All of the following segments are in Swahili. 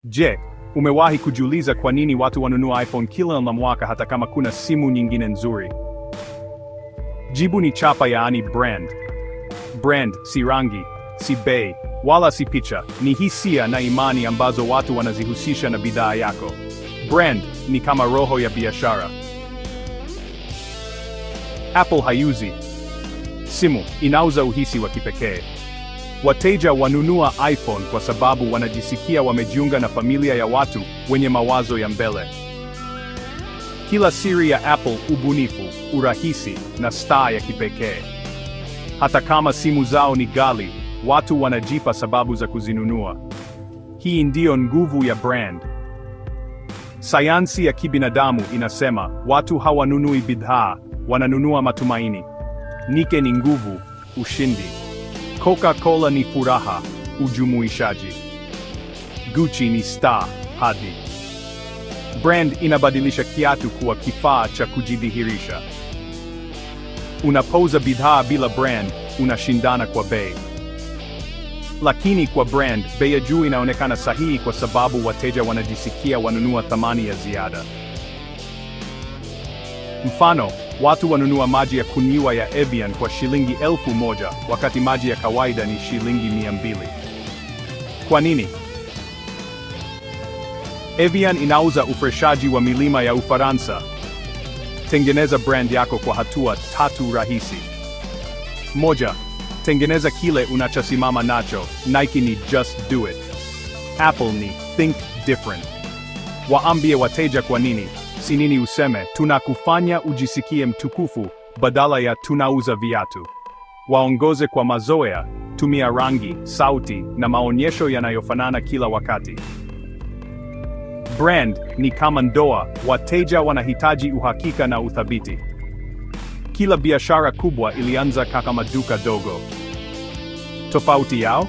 Je, umewahi kujiuliza kwa nini watu wanunua iPhone kila mwaka hata kama kuna simu nyingine nzuri? Jibu ni chapa, yaani brand. Brand si rangi, si bei, wala si picha, ni hisia na imani ambazo watu wanazihusisha na bidhaa yako. Brand ni kama roho ya biashara. Apple haiuzi simu, inauza uhisi wa kipekee. Wateja wanunua iPhone kwa sababu wanajisikia wamejiunga na familia ya watu wenye mawazo ya mbele. Kila siri ya Apple: ubunifu, urahisi na staa ya kipekee. Hata kama simu zao ni ghali, watu wanajipa sababu za kuzinunua. Hii ndiyo nguvu ya brand. Sayansi ya kibinadamu inasema watu hawanunui bidhaa, wananunua matumaini. Nike ni nguvu, ushindi. Coca-Cola ni furaha, ujumuishaji. Gucci ni star, hadhi. Brand inabadilisha kiatu kuwa kifaa cha kujidhihirisha. Unapouza bidhaa bila brand, unashindana kwa bei. Lakini kwa brand, bei ya juu inaonekana sahihi kwa sababu wateja wanajisikia wanunua thamani ya ziada. Mfano, watu wanunua maji ya kunywa ya Evian kwa shilingi 1,000 wakati maji ya kawaida ni shilingi 200. Kwa nini? Evian inauza ufreshaji wa milima ya Ufaransa. Tengeneza brand yako kwa hatua 3 rahisi. 1. Tengeneza kile unachosimama nacho. Nike ni just do it. Apple ni think different. Waambie wateja kwa nini. Si nini useme, tunakufanya ujisikie mtukufu, badala ya tunauza viatu. Waongoze kwa mazoea, tumia rangi, sauti na maonyesho yanayofanana kila wakati. Brand ni kama ndoa, wateja wanahitaji uhakika na uthabiti. Kila biashara kubwa ilianza kama duka dogo. Tofauti yao?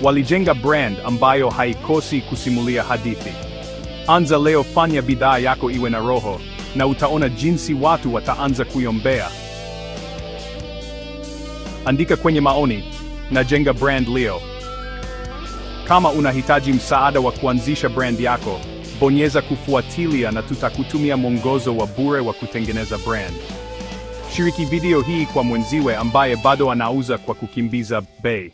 Walijenga brand ambayo haikosi kusimulia hadithi. Anza leo, fanya bidhaa yako iwe na roho, na utaona jinsi watu wataanza kuiombea. Andika kwenye maoni, najenga brand leo. Kama unahitaji msaada wa kuanzisha brand yako, bonyeza kufuatilia na tutakutumia mwongozo wa bure wa kutengeneza brand. Shiriki video hii kwa mwenziwe ambaye bado anauza kwa kukimbiza bei.